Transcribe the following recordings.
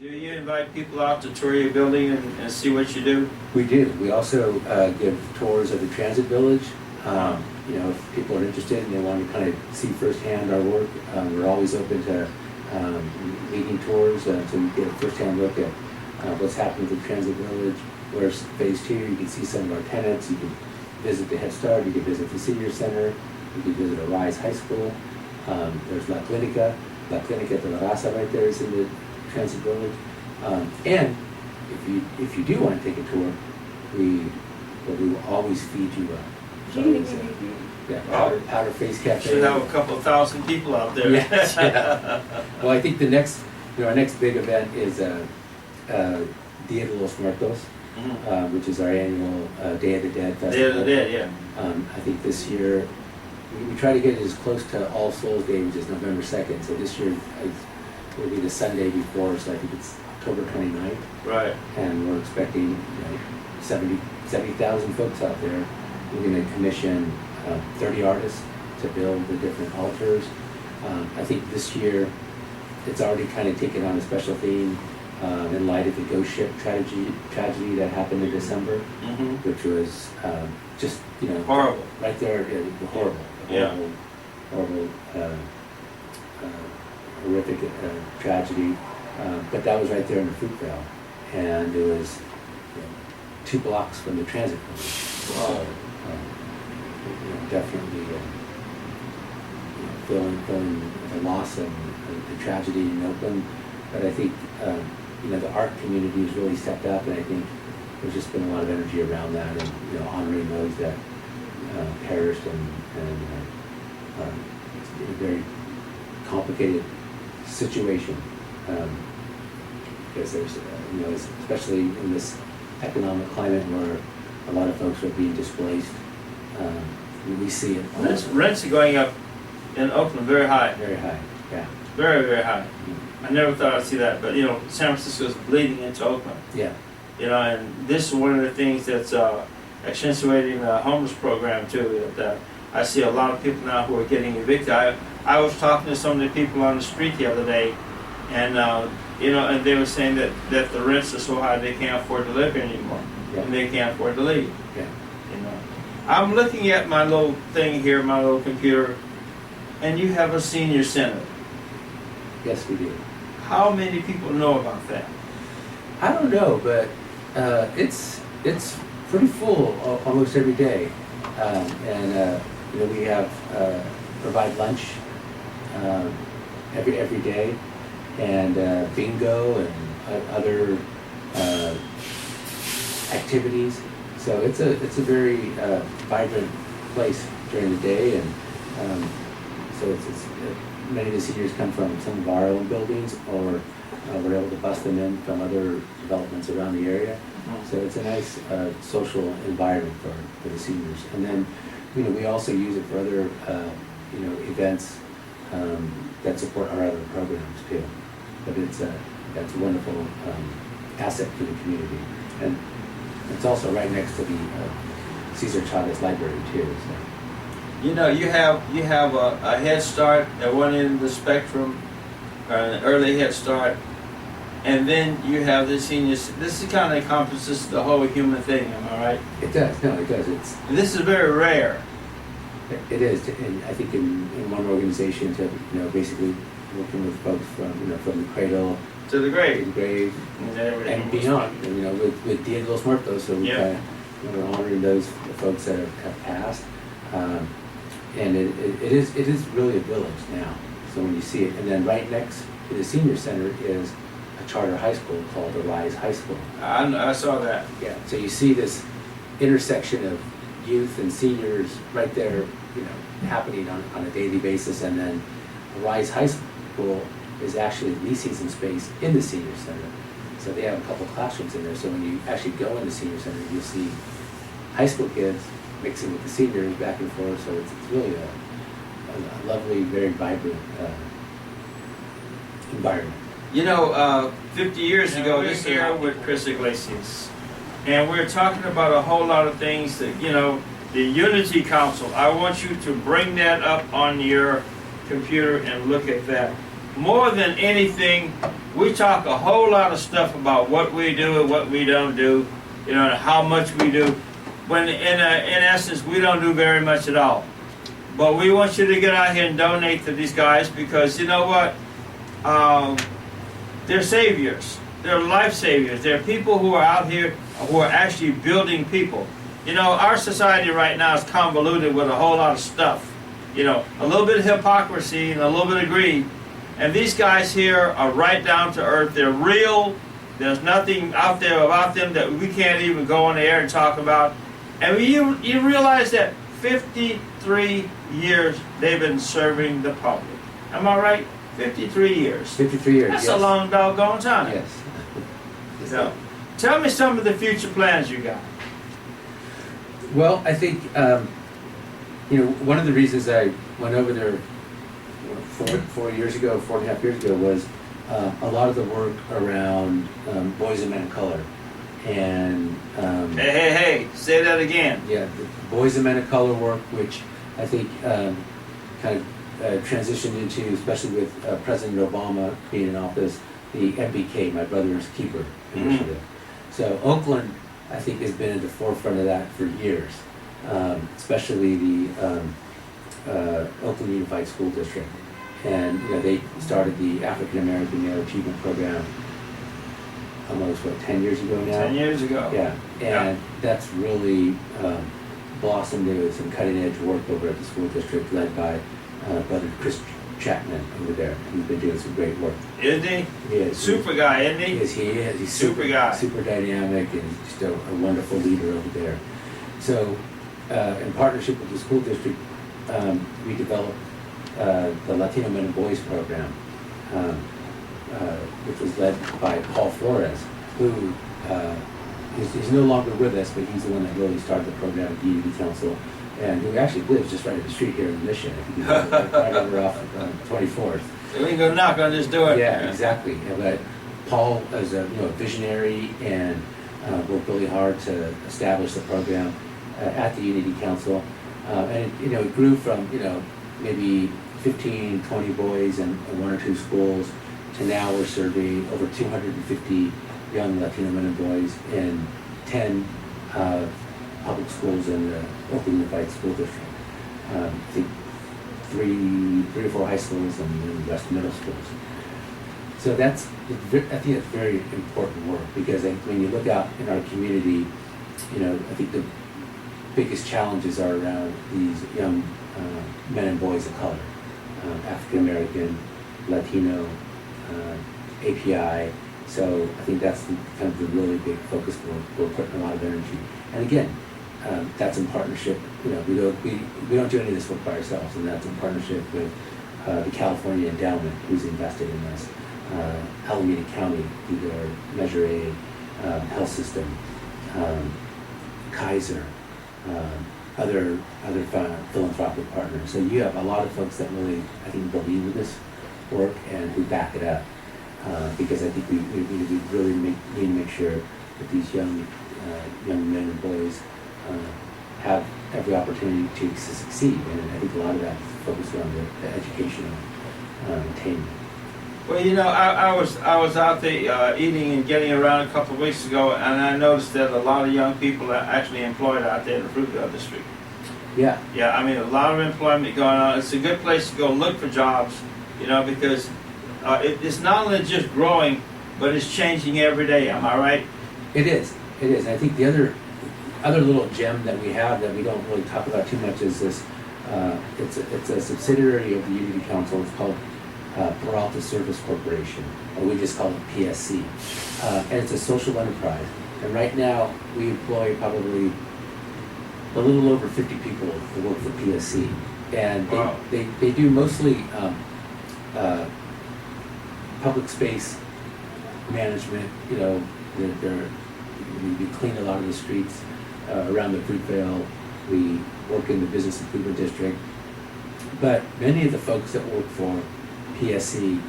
Do you invite people out to tour your building and see what you do? We do. We also give tours of the transit village. You know, if people are interested and they want to kind of see firsthand our work, we're always open to leading tours so you get a firsthand look at what's happening with the transit village. Where's phase 2, you can see some of our tenants, you can visit the Head Start, you can visit the senior center, you can visit Arise High School. There's La Clinica de la Raza right there is in the transit village. And if you do want to take a tour, we will always feed you up. So Powder Face Cafe. Should have a couple thousand people out there. Yes, yeah. Well, I think our next big event is Dia de los Muertos, which is our annual Day of the Dead festival. Day of the Dead, yeah. I think this year we try to get it as close to All Souls Day, which is November 2nd. So this year it will be the Sunday before, so I think it's October 29th. Right. And we're expecting 70,000 folks out there. We're going to commission 30 artists to build the different altars. I think this year it's already kind of taken on a special theme in light of the ghost ship tragedy that happened in December, which was just horrible. Right there, horrible. Yeah. Horrible, horrific tragedy. But that was right there in the Fruitvale, and it was 2 blocks from the transit village. Wow. Definitely feeling the loss and the tragedy in Oakland. But I think the art community has really stepped up, and I think there's just been a lot of energy around that, and honoring those that perished, and it's a very complicated situation because there's especially in this economic climate where a lot of folks are being displaced. We see it. Rents are going up in Oakland very high. Very high, yeah. Very, very high. I never thought I'd see that, but San Francisco's bleeding into Oakland. Yeah. And this is one of the things that's accentuating the homeless program too. That I see a lot of people now who are getting evicted. I was talking to some of the people on the street the other day, and and they were saying that the rents are so high they can't afford to live here anymore, and they can't afford to leave. Yeah. I'm looking at my little thing here, my little computer, and you have a senior center. Yes, we do. How many people know about that? I don't know, but it's pretty full almost every day, and we have provide lunch every day, and bingo and other activities. So it's a very vibrant place during the day, and so many of the seniors come from some of our own buildings, or we're able to bus them in from other developments around the area. So it's a nice social environment for the seniors. And then we also use it for other events that support our other programs too. But that's a wonderful asset for the community. And it's also right next to the Cesar Chavez Library too. So. You have a Head Start at one end of the spectrum, an early Head Start, and then you have the seniors. This kind of encompasses the whole human thing. Am I right? It does. No, it does. This is very rare. It is, and I think in one organization to basically working with folks from the cradle to the grave, and beyond. With Dia de los Muertos, so we're honoring those folks that have passed, and it is really a village now. So when you see it, and then right next to the senior center is a charter high school called Arise High School. I saw that. Yeah. So you see this intersection of youth and seniors right there, happening on a daily basis, and then Arise High School is actually leasing some space in the senior center. So they have a couple classrooms in there. So when you actually go in the senior center, you'll see high school kids mixing with the seniors back and forth. So it's really a lovely, very vibrant environment. 50 years ago, this year with Chris Iglesias, and we're talking about a whole lot of things that, the Unity Council. I want you to bring that up on your computer and look at that. More than anything, we talk a whole lot of stuff about what we do and what we don't do, you know, and how much we do, when in essence we don't do very much at all. But we want you to get out here and donate to these guys, because you know what? They're saviors. They're life saviors. They're people who are out here who are actually building people. You know, our society right now is convoluted with a whole lot of stuff. You know, a little bit of hypocrisy and a little bit of greed. And these guys here are right down to earth. They're real. There's nothing out there about them that we can't even go on the air and talk about. And you realize that 53 years they've been serving the public. Am I right? 53 years. 53 years, That's yes. a long doggone time. Yes. So, tell me some of the future plans you got. Well, I think, you know, one of the reasons I went over there 4 years ago, 4.5 years ago, was a lot of the work around boys and men of color. And Hey, say that again. yeah, the boys and men of color work, which I think kind of transitioned into, especially with President Obama being in office, the MBK, My Brother's Keeper initiative. So Oakland, I think, has been at the forefront of that for years, especially the Oakland Unified School District. And you know, they started the African American Male Achievement Program almost, 10 years ago now? 10 years ago. Yeah, and that's really blossomed into some cutting edge work over at the school district, led by Brother Chris Chapman over there. He's been doing some great work. Isn't he? He is. Super guy, isn't he? Yes, he is. He's Super guy. super dynamic, and he's just a wonderful leader over there. So, in partnership with the school district, we developed the Latino Men and Boys program, which was led by Paul Flores, who is no longer with us, but he's the one that really started the program at the Unity Council, and who actually lives just right up the street here in Mission, right over off 24th. So we can go knock on this door. Yeah, exactly. Yeah, but Paul is a visionary and worked really hard to establish the program at the Unity Council, and it grew from maybe 15, 20 boys in one or two schools to now we're serving over 250 young Latino men and boys in 10 public schools in the Oakland Unified School District. I think three or four high schools and the rest middle schools. So I think it's very important work, because when you look out in our community, I think the biggest challenges are around these young men and boys of color, African American, Latino, API. So I think that's kind of the really big focus we're putting a lot of energy. And again, that's in partnership. We don't do any of this work by ourselves, and that's in partnership with the California Endowment, who's invested in us, Alameda County through their Measure A health system, Kaiser, other philanthropic partners. So you have a lot of folks that really, I think, believe in this work and who back it up, because I think we really need to make sure that these young men and boys have every opportunity to succeed, and I think a lot of that is focused on the educational attainment. Well, I was out there eating and getting around a couple of weeks ago, and I noticed that a lot of young people are actually employed out there in the fruit industry. Yeah. Yeah, I mean, a lot of employment going on. It's a good place to go look for jobs, because it's not only just growing, but it's changing every day. Am I right? It is. And I think the other little gem that we have that we don't really talk about too much is this. It's a subsidiary of the Unity Council. It's called Peralta Service Corporation, or we just call it PSC. And it's a social enterprise. And right now, we employ probably a little over 50 people who work for PSC. And Wow. they do mostly public space management. We clean a lot of the streets around the Fruitvale. We work in the business improvement district. But many of the folks that work for PSC,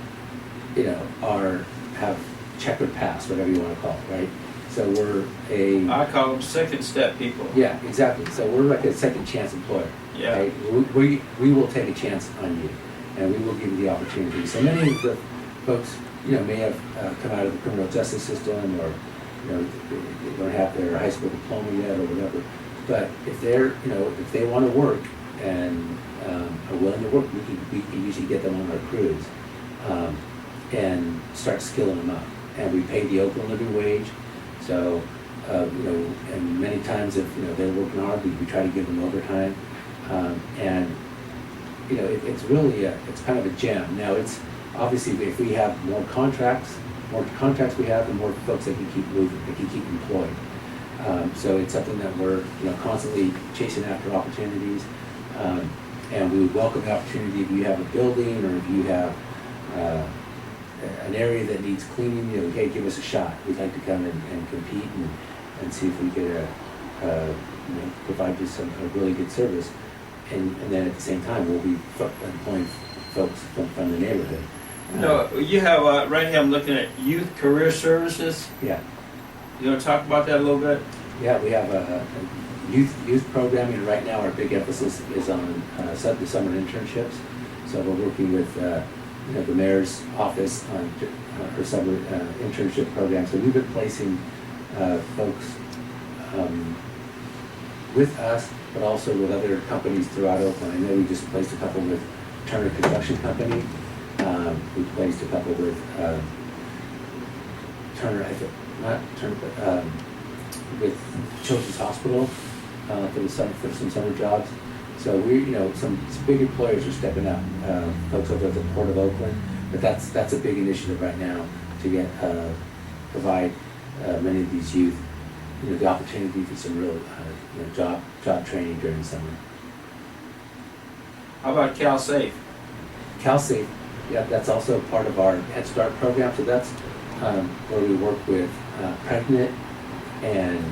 have checkered past, whatever you want to call it, right? So I call them second step people. Yeah, exactly. So we're like a second chance employer. Yeah. Right? We will take a chance on you, and we will give you the opportunity. So many of the folks may have come out of the criminal justice system, or they don't have their high school diploma yet, or whatever. But if if they want to work and are willing to work, we can usually get them on our crews and start skilling them up. And we pay the Oakland living wage, so and many times if they're working hard, we try to give them overtime, and it's really it's kind of a gem. Now it's obviously if we have more contracts we have, the more folks they can keep moving, they can keep employed. So it's something that we're constantly chasing after opportunities, and we would welcome the opportunity if you have a building or if you have an area that needs cleaning. Hey, give us a shot. We'd like to come and compete and see if we could provide you a really good service, and then at the same time we'll be employing folks from the neighborhood. You have right here. I'm looking at youth career services. Yeah. You want to talk about that a little bit? Yeah, we have a youth programming. Right now, our big emphasis is on the summer internships. So we're working with the mayor's office on her summer internship program. So we've been placing folks with us, but also with other companies throughout Oakland. I know we just placed a couple with Turner Construction Company. We placed a couple with with Children's Hospital for some summer jobs. So we, some big employers are stepping up. Folks over at the Port of Oakland, but that's a big initiative right now to provide many of these youth, the opportunity for some real job training during the summer. How about CalSafe? CalSafe, yeah, that's also part of our Head Start program. So that's where we work with pregnant and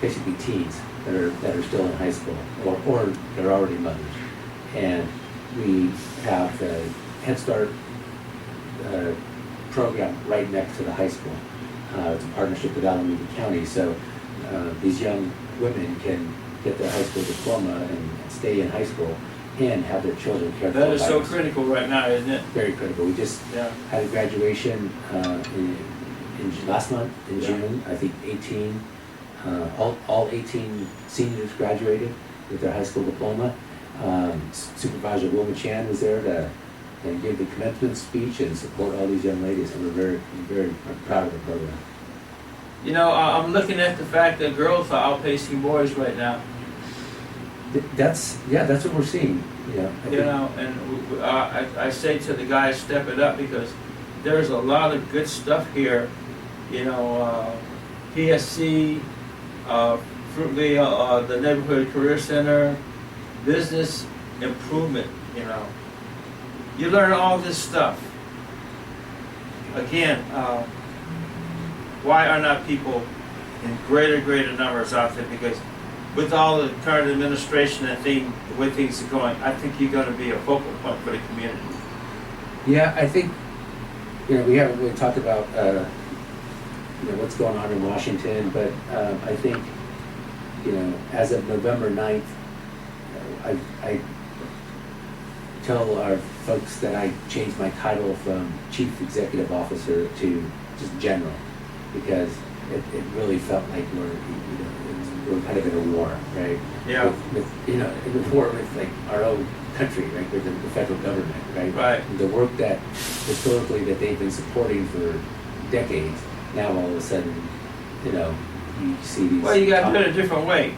basically teens that are still in high school or they're already mothers, and we have the Head Start program right next to the high school. It's a partnership with Alameda County, so these young women can get their high school diploma and stay in high school and have their children cared for. That is so critical right now, isn't it? Very critical. We just had a graduation in last month in June. I think 18, all 18 seniors graduated with their high school diploma. Supervisor Wilma Chan was there to give the commencement speech and support all these young ladies, and we're very, very proud of the program. I'm looking at the fact that girls are outpacing boys right now. That's what we're seeing. And I say to the guys, step it up, because there's a lot of good stuff here. PSC, Fruitville, the Neighborhood Career Center, business improvement. You learn all this stuff. Again, why are not people in greater numbers out there? Because with all the current administration and the way things are going, I think you're going to be a focal point for the community. Yeah, I think we haven't really talked about what's going on in Washington, but I think as of November 9th, I tell our folks that I changed my title from Chief Executive Officer to just General, because it really felt like we're kind of in a war, right? Yeah. In a war with like our own country, right? With the federal government, right? Right. The work that historically that they've been supporting for decades, now all of a sudden, you see these. Well, you got to do it a different way.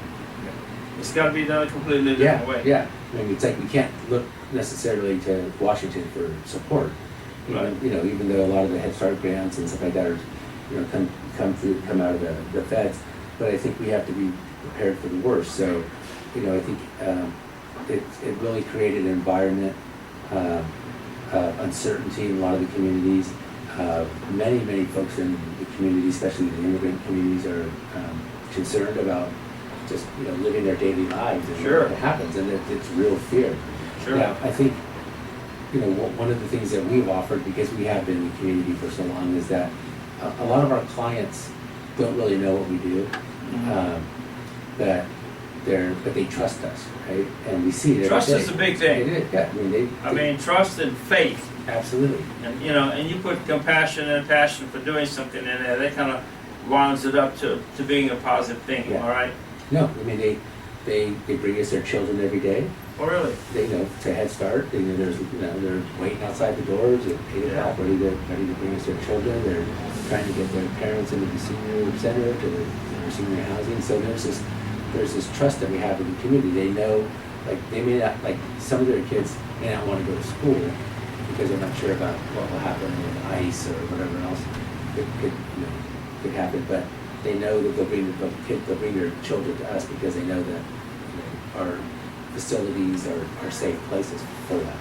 It's got to be done a completely different way. Yeah. I mean, it's like we can't look necessarily to Washington for support. Even though a lot of the Head Start grants and stuff like that are, come out of the feds. But I think we have to be prepared for the worst. So, I think it really created an environment of uncertainty in a lot of the communities. Many folks in the community, especially the immigrant communities, are concerned about just living their daily lives and what happens, and it's real fear. Sure. Now, I think one of the things that we've offered, because we have been in the community for so long, is that a lot of our clients don't really know what we do. That but they trust us, right? And we see it every Trust day. is a big thing. It is, yeah. I mean, Trust and faith. absolutely. And, and you put compassion and passion for doing something in there, that kind of rounds it up to being a positive thing, Yeah. all right? No, I mean, they bring us their children every day. Oh, really? They to Head Start. They're waiting outside the doors at 8 o'clock, ready to bring us their children. They're trying to get their parents into the senior center, to the senior housing. So there's this trust that we have in the community. They know, they may not, some of their kids may not want to go to school because they're not sure about what will happen with ICE or whatever else could happen. But they know that they'll bring their children to us because they know that our facilities are safe places for them.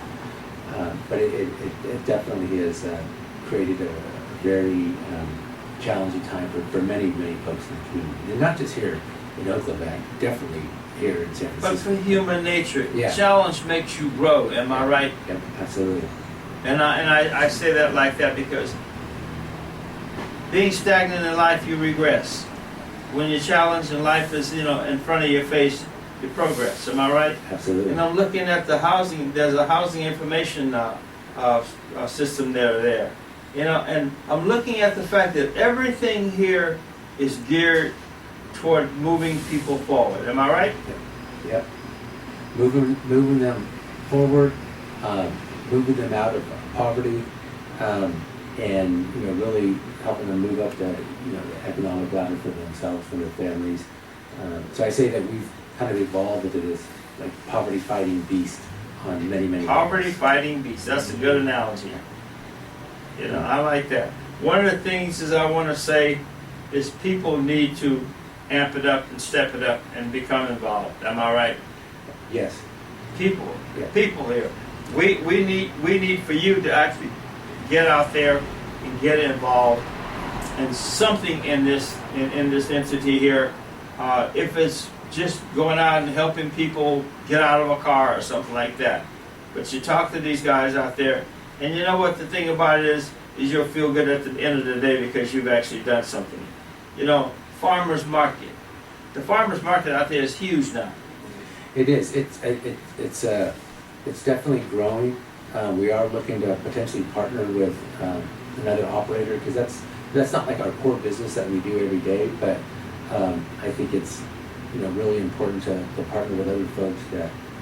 But it definitely has created a very challenging time for many folks in the community. And not just here in Oakland, but definitely here in San But Francisco. for human nature, Yeah. challenge makes you grow, am I right? Yep, absolutely. And I say that like that because being stagnant in life, you regress. When you're challenged and life is, in front of your face, you progress. Am I right? Absolutely. And I'm looking at the housing. There's a housing information system there. And I'm looking at the fact that everything here is geared toward moving people forward. Am I right? Yep. Moving them forward, moving them out of poverty, and really helping them move up the economic ladder for themselves, for their families. So I say that we've kind of evolved into this poverty fighting beast on many Poverty levels. fighting beast. That's a good analogy. I like that. One of the things is I want to say is people need to amp it up and step it up and become involved. Am I right? Yes. People Yeah. here. We need for you to actually get out there and get involved in something in this entity here. If it's just going out and helping people get out of a car or something like that. But you talk to these guys out there, and you know what the thing about it is you'll feel good at the end of the day because you've actually done something. Farmers market. The farmers market out there is huge now. It is. It's definitely growing. We are looking to potentially partner with another operator because that's not our core business that we do every day. But I think it's really important to partner with other folks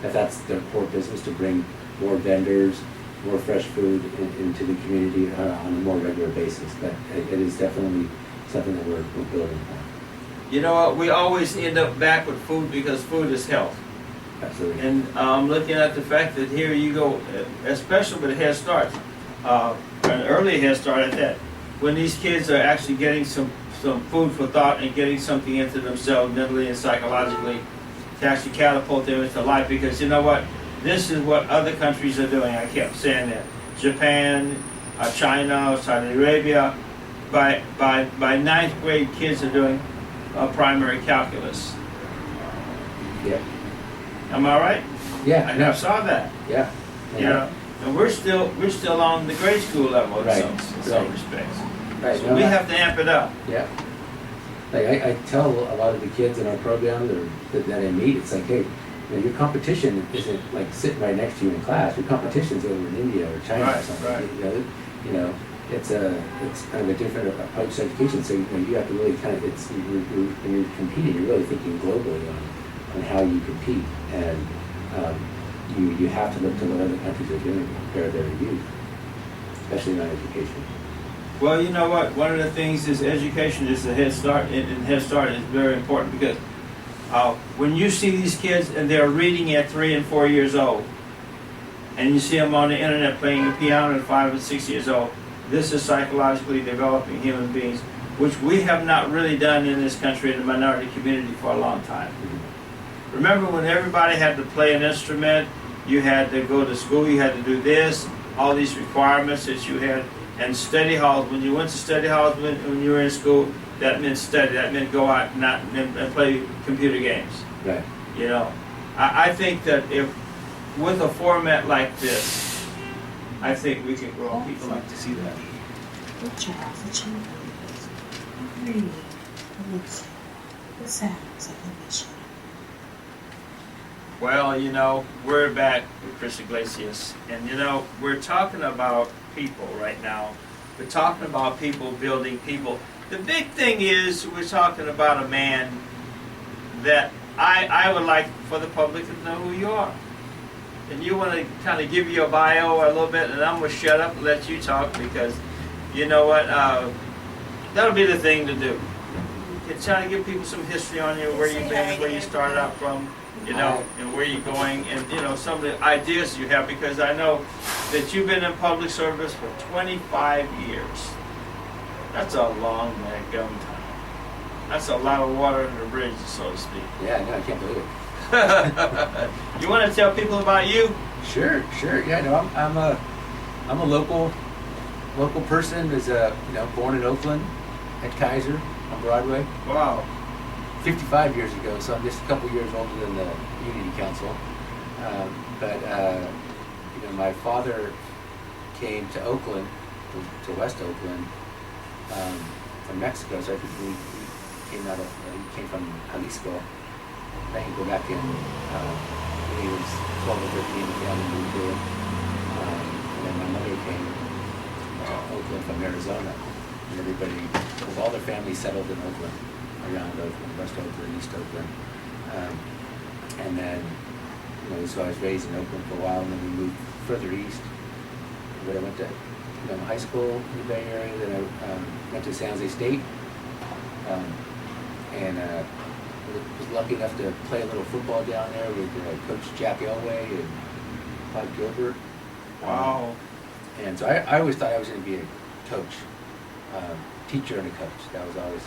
if that's their core business, to bring more vendors, more fresh food into the community on a more regular basis. But it is definitely something that we're building on. You know what? We always end up back with food because food is health. Absolutely. And I'm looking at the fact that here you go, especially with Head Start, an early Head Start at that, when these kids are actually getting some food for thought and getting something into themselves mentally and psychologically to actually catapult them into life. Because you know what? This is what other countries are doing. I kept saying that. Japan, China, Saudi Arabia, by ninth grade, kids are doing primary calculus. Yep. Am I right? Yeah. I saw that. Yeah. And we're still on the grade school level Right. in some respects. Right. So we have to amp it up. Yeah. I tell a lot of the kids in our program that I meet, it's hey, your competition isn't sitting right next to you in class. Your competition's over in India or China or something. Right. It's kind of a different approach to education. So you have to really when you're competing, you're really thinking globally on how you compete, and you have to look to what other countries are doing to prepare their youth, especially on education. Well, you know what? One of the things is education is a Head Start, and Head Start is very important because when you see these kids and they're reading at 3 and 4 years old, and you see them on the internet playing the piano at 5 and 6 years old, this is psychologically developing human beings, which we have not really done in this country in the minority community for a long time. Remember when everybody had to play an instrument, you had to go to school, you had to do this, all these requirements that you had, and study halls. When you went to study halls when you were in school, that meant study, that meant go out and play computer games. Right. I think that if with a format like this, I think we can grow. People like to see that. Good job for children. Read, listen, the sounds of the mission. Well, we're back with Chris Iglesias, and we're talking about people right now. We're talking about people building people. The big thing is we're talking about a man that I would like for the public to know who you are. And you want to kind of give your bio a little bit, and I'm going to shut up and let you talk, because you know what, that'll be the thing to do. You try to give people some history on you, where you've been, where you started out from, and where you're going, and some of the ideas you have, because I know that you've been in public service for 25 years. That's a long gum time. That's a lot of water under the bridge, so to speak. Yeah, no, I can't believe it. You want to tell people about you? Sure. Yeah, no, I'm a local person. Is born in Oakland at Kaiser on Broadway. Wow. 55 years ago, so I'm just a couple years older than the Unity Council. But my father came to Oakland, to West Oakland, from Mexico. So I think he came from Jalisco. I can go back in when he was 12 or 13, the family moved here. And then my mother came to Oakland from Arizona. And everybody, with all their families settled in Oakland, around Oakland, West Oakland, East Oakland. And then, so I was raised in Oakland for a while, and then we moved further east. But I went to high school in the Bay Area, then I went to San Jose State. And was lucky enough to play a little football down there with Coach Jack Elway and Todd Gilbert. Wow. And so I always thought I was going to be a coach, teacher and a coach. That was always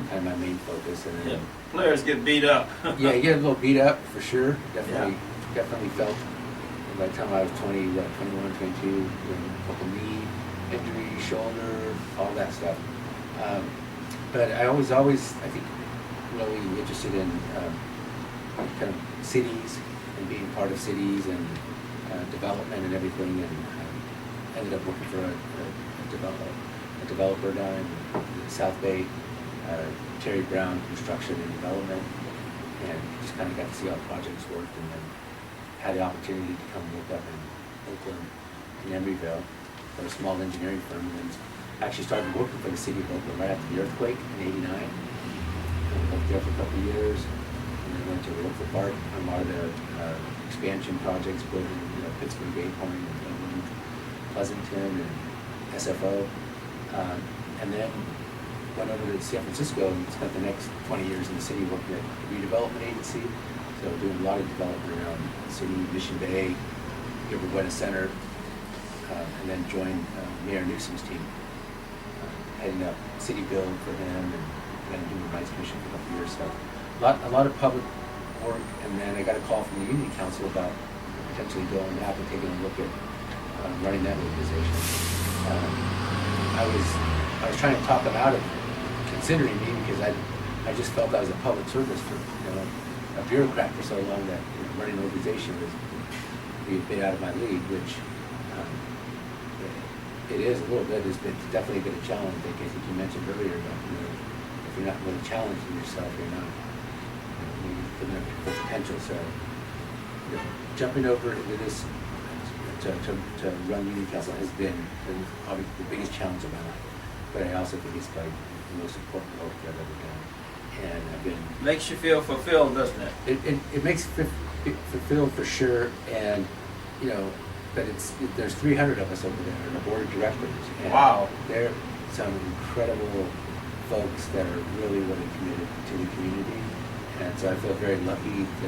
kind of my main focus. And then, players get beat up. Yeah, you get a little beat up for sure. Definitely felt. By the time I was 21, 22, a couple knee injuries, shoulder, all that stuff. But I always, I think, really interested in kind of cities and being part of cities and development and everything, and ended up working for a developer down in the South Bay, Terry Brown Construction and Development, and just kind of got to see how projects worked, and then had the opportunity to come work up in Oakland, in Emeryville, for a small engineering firm, and then actually started working for the city of Oakland right after the earthquake in '89. I worked there for a couple of years, and then went to work for Bart on a lot of their expansion projects, building Pittsburgh Bay Point and Oakland, Pleasanton and SFO, and then went over to San Francisco and spent the next 20 years in the city working at a redevelopment agency, so doing a lot of development around the city, Mission Bay, Gilbert Buena Center, and then joined Mayor Newsom's team, heading up city build for him, and then Human Rights Commission for a couple of years. So a lot of public work, and then I got a call from the Unity Council about potentially going back and taking a look at running that organization. I was trying to talk them out of considering me, because I just felt I was a public service for a bureaucrat for so long that running an organization would be a bit out of my league, which it is a little bit. It's definitely been a challenge. I think you mentioned earlier, but if you're not really challenging yourself, you're not living up to full potential. So jumping over into this to run Unity Council has been probably the biggest challenge of my life. But I also think it's like the most important work I've ever done. And I've been Makes you feel fulfilled, doesn't it? It makes it fulfilled for sure, and but there's 300 of us over there on the board of directors. And wow. They're some incredible folks that are really, really committed to the community, and so I feel very lucky to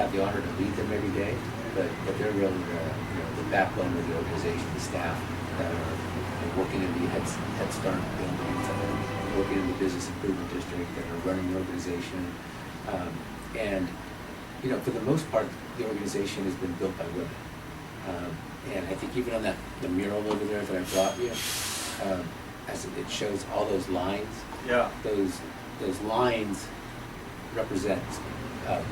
have the honor to lead them every day. But they're really the backbone of the organization, the staff that are working in the Head Start buildings, that are working in the Business Improvement District, that are running the organization, and for the most part, the organization has been built by women. And I think even on the mural over there that I brought you, as it shows all those lines. Yeah. Those lines represent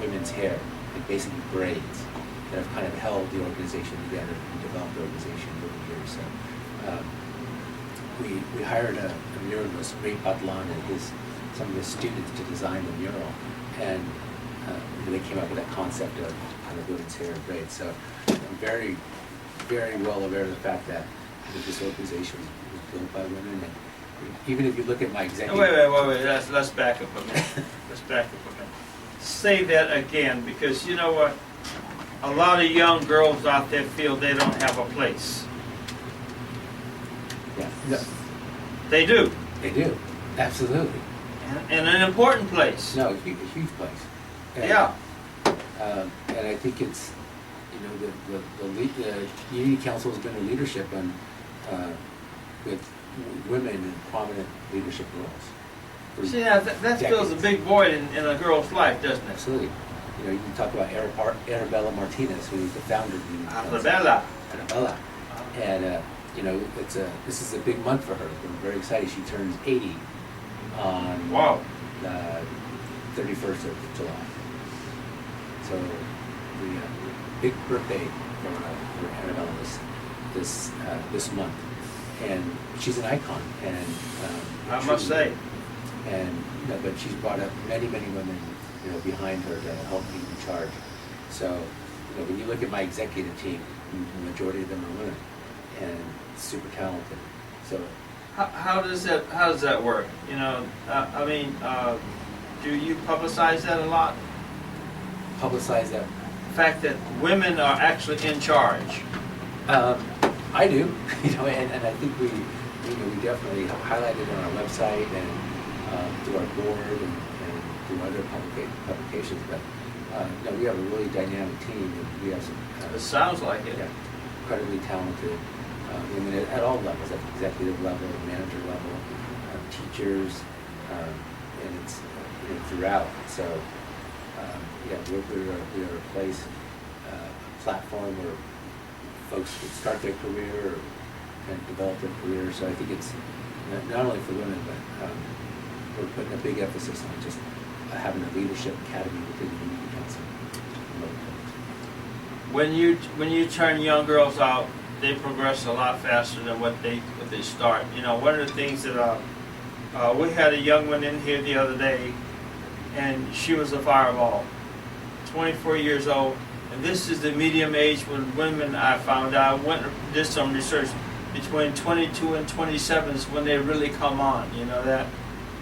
women's hair, and basically braids, that have kind of held the organization together and developed the organization over the years. So we hired a muralist, Ray Patlan, and some of his students to design the mural, and they came up with that concept of kind of women's hair and braids. So I'm very, very well aware of the fact that this organization was built by women. And even if you look at my executive... Wait. Let's back up a minute. Let's back up a minute. Say that again, because you know what? A lot of young girls out there feel they don't have a place. Yeah, no, They do. they do, absolutely. And an important place. No, a huge place. And, Yeah. And I think it's, you know, the Unity Council has been a leadership on, with women in prominent leadership roles. See, that fills a decades. big void in a girl's life, doesn't it? Absolutely. You know, you can talk about Arabella Martinez, who's the founder of Unity Council. Alameda. Arabella. And, you know, this is a big month for her. We're very excited. She turns 80 on Wow. the 31st of July. So the big birthday for Arabella this month. And she's an icon. And I must say. And you know, but she's brought up many women, you know, behind her to help lead the charge. So, you know, when you look at my executive team, the majority of them are women and super talented. So How does that work? You know, I mean, do you publicize that a lot? publicize that. The fact that women are actually in charge. I do, you know, and I think we definitely highlight it on our website and through our board and through other publications. But no, we have a really dynamic team, and we have some. It sounds like it. Yeah, incredibly talented women at all levels, at the executive level, manager level, teachers, and it's throughout. So yeah, we are a place, a platform where folks can start their career or kind of develop their career. So I think it's not only for women, but we're putting a big emphasis on just having a leadership academy within the Unity Council. When you turn young girls out, they progress a lot faster than what they start. You know, one of the things that we had a young one in here the other day, and she was a fireball, 24 years old. And this is the medium age when women, I found out, did some research, between 22 and 27 is when they really come on, you know that?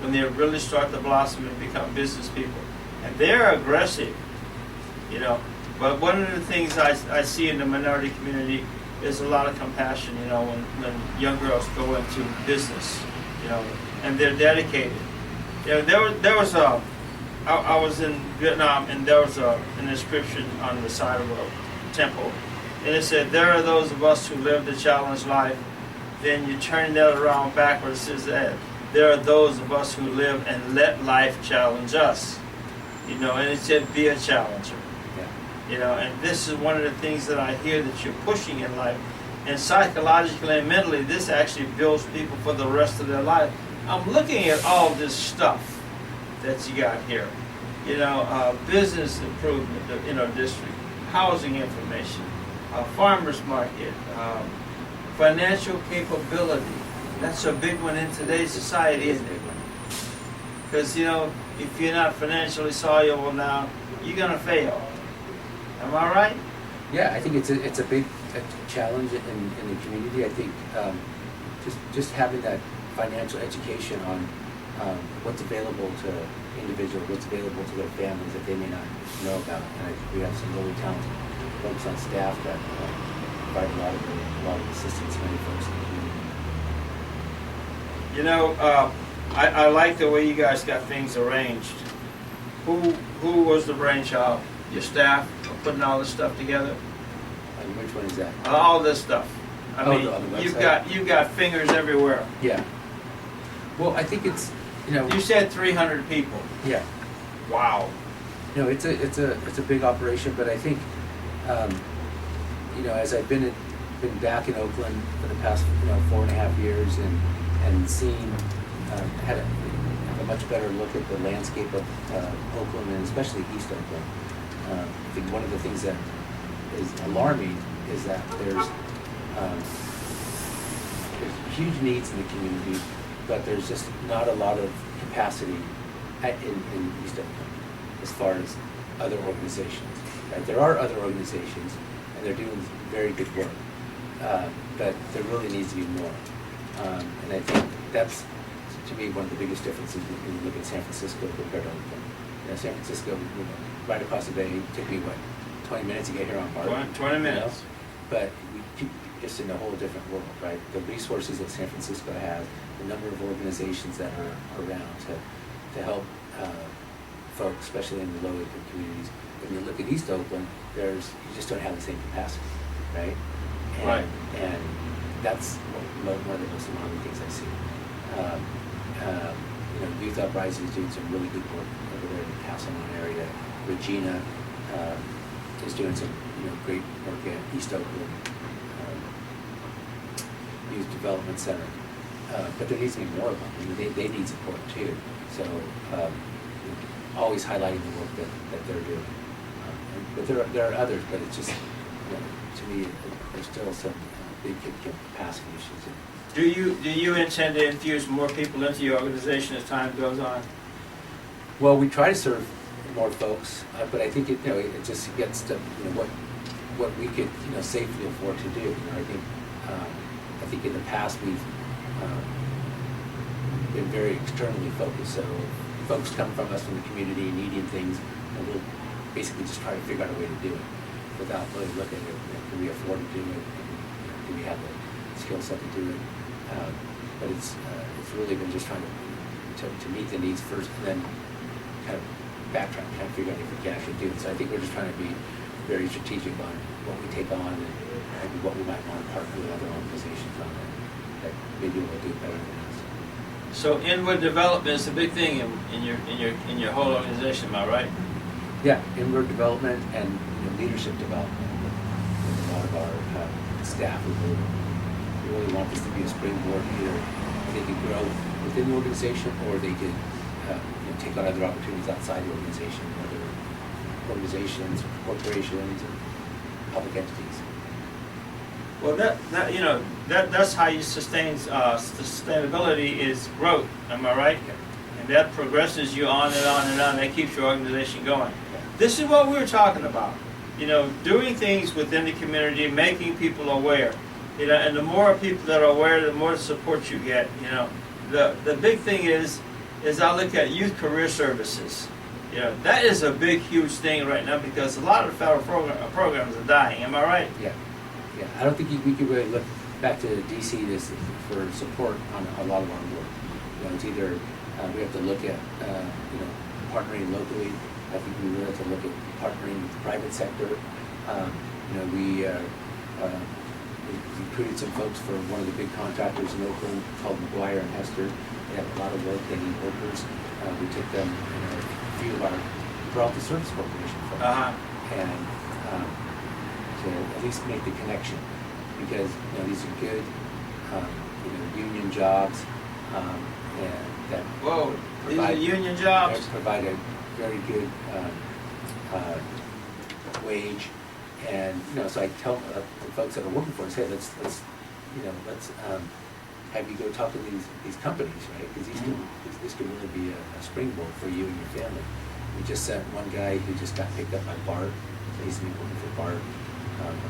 When they really start to blossom and become business people. And they're aggressive, you know. But one of the things I see in the minority community is a lot of compassion, you know, when young girls go into business, you know, and they're dedicated. You know, I was in Vietnam, and there was an inscription on the side of a temple, and it said, "There are those of us who live the challenged life." Then you turn that around backwards, it says that there are those of us who live and let life challenge us. You know, and it said, "Be a challenger." Yeah. You know, and this is one of the things that I hear that you're pushing in life, and psychologically and mentally, this actually builds people for the rest of their life. I'm looking at all this stuff that you got here, you know, business improvement, you know, district, housing information, farmers market, financial capability. That's a big one in today's society, isn't it? Because, you know, if you're not financially soluble now, you're gonna fail. Am I right? Yeah, I think it's a big challenge in the community. I think just having that financial education on what's available to individuals, what's available to their families that they may not know about. And I think we have some really talented folks on staff that provide a lot of assistance to many folks in the community. You know, I like the way you guys got things arranged. Who was the brainchild? Your staff of putting all this stuff together? And which one is that? All this stuff. I mean, on the website? you've got fingers everywhere. Yeah. Well, I think it's, you know. You said 300 people. Yeah. Wow. You know, it's a big operation, but I think, you know, as I've been back in Oakland for the past 4.5 years and seen, had a much better look at the landscape of Oakland and especially East Oakland. I think one of the things that is alarming is that there's huge needs in the community, but there's just not a lot of capacity in East Oakland as far as other organizations. Right? There are other organizations, and they're doing very good work, but there really needs to be more. And I think that's, to me, one of the biggest differences when you look at San Francisco compared to Oakland. San Francisco, right across the bay, took me, 20 minutes to get here on BART? 20 minutes. But we keep just in a whole different world, right? The resources that San Francisco has, the number of organizations that are around to help folks, especially in the low-income communities. When you look at East Oakland, you just don't have the same capacity, right? And that's one of the most alarming things I see. Youth Uprising is doing some really good work over there in the Castlemont area. Regina is doing some great work at East Oakland Youth Development Center. But there needs to be more of them. They need support too. So always highlighting the work that they're doing. But there are others, but it's just, to me, there's still some big capacity issues. Do you intend to infuse more people into your organization as time goes on? Well, we try to serve more folks, but I think it just gets to what we could safely afford to do. I think in the past we've been very externally focused. So folks come from us from the community needing things, and we'll basically just try to figure out a way to do it without really looking at can we afford to do it, and do we have the skill set to do it. But it's really been just trying to meet the needs first, and then kind of backtrack, kind of figure out if we can actually do it. So I think we're just trying to be very strategic on what we take on and maybe what we might want to partner with other organizations on that maybe will do better than us. So inward development is a big thing in your whole organization, am I right? Yeah, inward development and leadership development with a lot of our staff. We really want this to be a springboard. Either they could grow within the organization, or they could take on other opportunities outside the organization, other organizations, corporations, and public entities. Well, that's how you sustain sustainability is growth. Am I right? Yeah. And that progresses you on and on and on. That keeps your organization going. This is what we were talking about. Doing things within the community, making people aware. And the more people that are aware, the more support you get. The big thing is I look at youth career services. That is a big, huge thing right now because a lot of federal programs are dying. Am I right? Yeah. Yeah. I don't think we could really look back to DC for support on a lot of our work. It's either we have to look at partnering locally. I think we really have to look at partnering with the private sector. We recruited some folks for one of the big contractors in Oakland called McGuire and Hester. They have a lot of work, they need workers. We took them, a few of our, brought the Service Corporation folks. And to at least make the connection, because these are good, union jobs, and that these are union jobs. Provide a very good wage. And so I tell the folks that are working for us, hey, let's have you go talk to these companies, right? Because this could really be a springboard for you and your family. We just sent one guy who just got picked up by BART. He's been working for BART.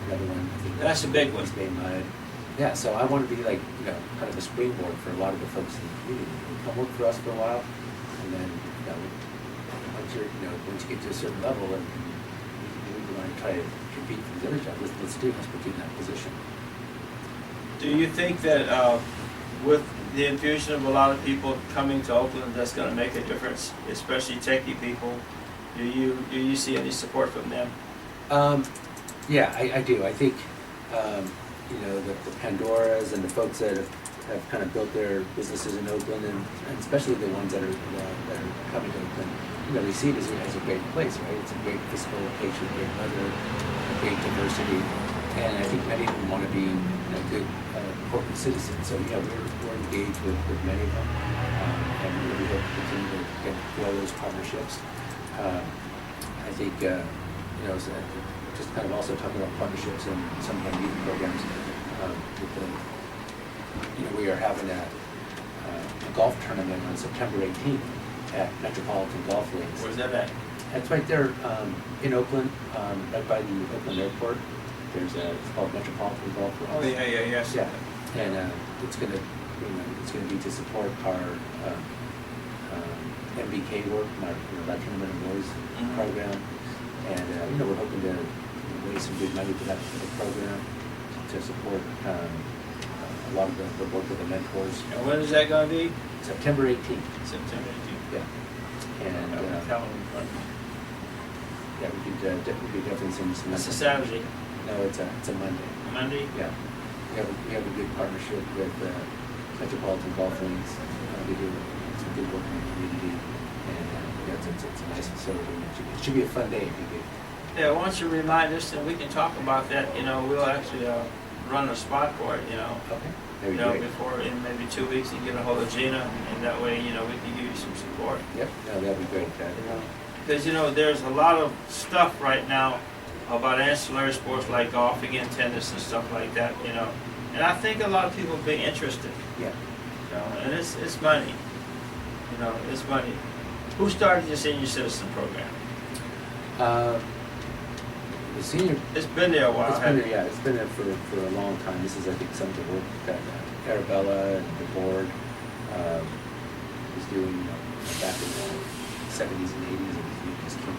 Another one, I think that's a big one. Yeah, so I want to be like kind of a springboard for a lot of the folks in the community. Come work for us for a while, and then once you get to a certain level, and you want to try to compete for these other jobs, let's put you in that position. Do you think that with the infusion of a lot of people coming to Oakland, that's going to make a difference, especially techie people? Do you see any support from them? Yeah, I do. I think the Pandoras and the folks that have kind of built their businesses in Oakland, and especially the ones that are coming to Oakland, we see it as a great place, right? It's a great physical location, great weather, great diversity, and I think many of them want to be good corporate citizens. So we're engaged with many of them, and we hope to continue to grow those partnerships. I think just kind of also talking about partnerships and some of our youth programs. We are having a golf tournament on September 18th at Metropolitan Golf Links. Where's that at? It's right there in Oakland, right by the Oakland Airport. It's called Metropolitan Golf Course. Oh, yes. Yeah, and it's gonna, it's gonna be to support our MBK work, our Latino men and boys Mhm. program, and we're hoping to raise some good money for that program to support a lot of the work of the mentors. And when is that gonna be? September 18th. September 18th. Yeah, and Calendar in front of me. yeah, we could definitely send some. It's a Saturday, No, it's a Monday. Monday? Yeah, we have a good partnership with Metropolitan Golf Links. They do some good work in the community, and it's a nice facility. It should be a fun day if you get. Yeah, why don't you remind us, and we can talk about that, we'll actually run a spot for it, Okay. That'd be great. before, in maybe 2 weeks, you get a hold of Gina, and that way, we can give you some support. Yep. No, that'd be great. Because, there's a lot of stuff right now about ancillary sports like golfing and tennis and stuff like that, and I think a lot of people will be interested, Yeah. and it's money, it's money. Who started your senior citizen program? The senior. It's been there a while, It's been hasn't there, yeah. It's been there for a long time. This is, I think, some of the work that Arabella and the board was doing back in the 70s and 80s, and we just keep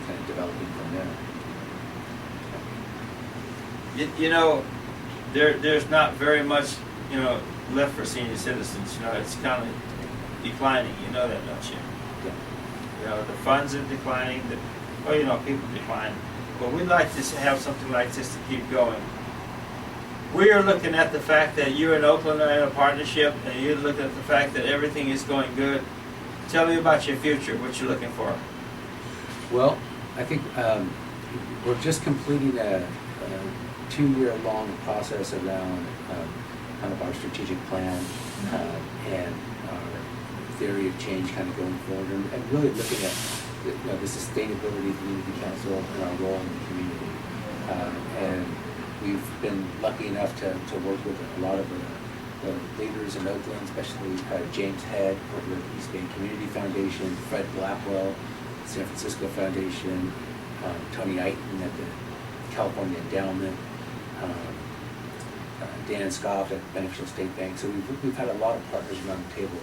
kind of developing from there. There's not very much, left for senior citizens. It's kind of declining. You know that, don't you? Yeah. The funds are declining. People decline. But we'd like to have something like this to keep going. We are looking at the fact that you and Oakland are in a partnership, and you're looking at the fact that everything is going good. Tell me about your future, what you're looking for. Well, I think we're just completing a 2-year-long process around kind of our strategic plan and our theory of change kind of going forward, and really looking at the sustainability of Community Council and our role in the community. And we've been lucky enough to work with a lot of the leaders in Oakland, especially James Head over at East Bay Community Foundation, Fred Blackwell, San Francisco Foundation, Tony Eichen at the California Endowment, Dan Scoff at Beneficial State Bank. So we've had a lot of partners around the table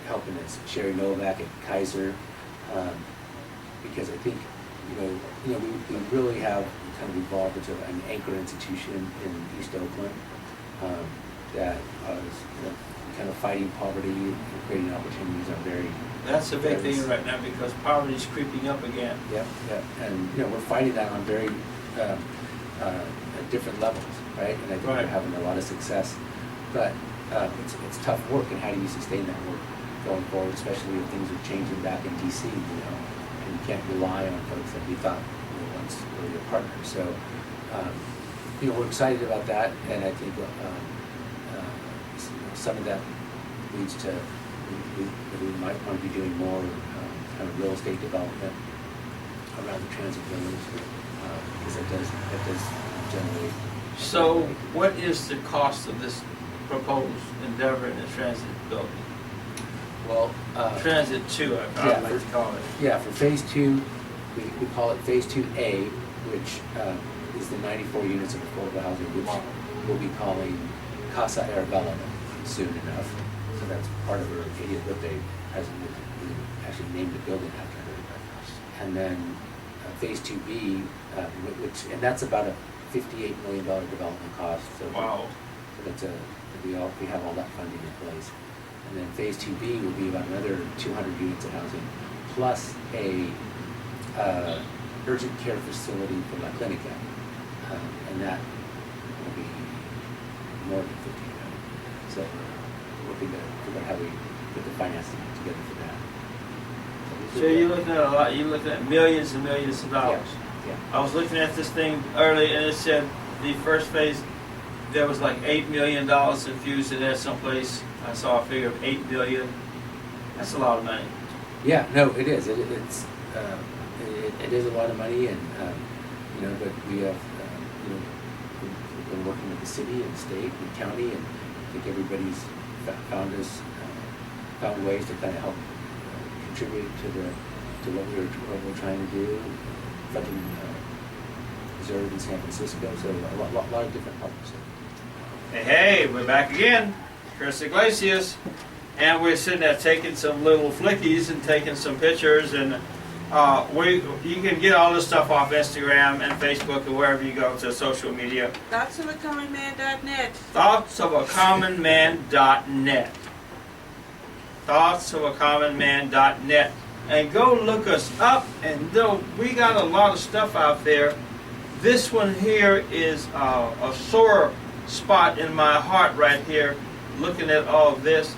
helping us. Sherry Novak at Kaiser, because I think we really have kind of evolved into an anchor institution in East Oakland that is kind of fighting poverty and creating opportunities on very. That's a big thing right now because poverty is creeping up again. Yep, and we're fighting that on very at different levels, right? And I think we're having a lot of success, but it's tough work, and how do you sustain that work going forward, especially if things are changing back in DC, and you can't rely on folks that we thought once were your partners. So, we're excited about that, and I think some of that leads to we might want to be doing more kind of real estate development around the transit village, because that does generate. So, what is the cost of this proposed endeavor in the transit building? Well, Transit 2, I'd like to call it. Yeah, for phase 2, we call it phase 2A, which is the 94 units of affordable housing, which we'll be calling Casa Arabella soon enough. So that's part of her 80th birthday present. We actually named the building after her. And then phase 2B, and that's about a $58 million development cost. So Wow. So that's we have all that funding in place. And then phase 2B will be about another 200 units of housing, plus a urgent care facility for La Clinica, and that will be more than 50 million. So we're looking to figure out how we put the financing together for that. So you're looking at a lot. You're looking at millions and millions of dollars. Yeah. I was looking at this thing early, and it said the first phase there was like $8 million infused in there someplace. I saw a figure of $8 billion. That's a lot of money. Yeah, no, it is. It is a lot of money, and but we have we've been working with the city and state and county, and I think everybody's found ways to kind of help contribute to what we're trying to do. Federal Reserve in San Francisco, so a lot of different partners. Hey, we're back again. Chris Iglesias. And we're sitting there taking some little flickies and taking some pictures, and you can get all this stuff off Instagram and Facebook and wherever you go to social media. ThoughtsOfACommonMan.net. ThoughtsOfACommonMan.net. ThoughtsOfACommonMan.net. And go look us up, and we got a lot of stuff out there. This one here is a sore spot in my heart right here, looking at all of this.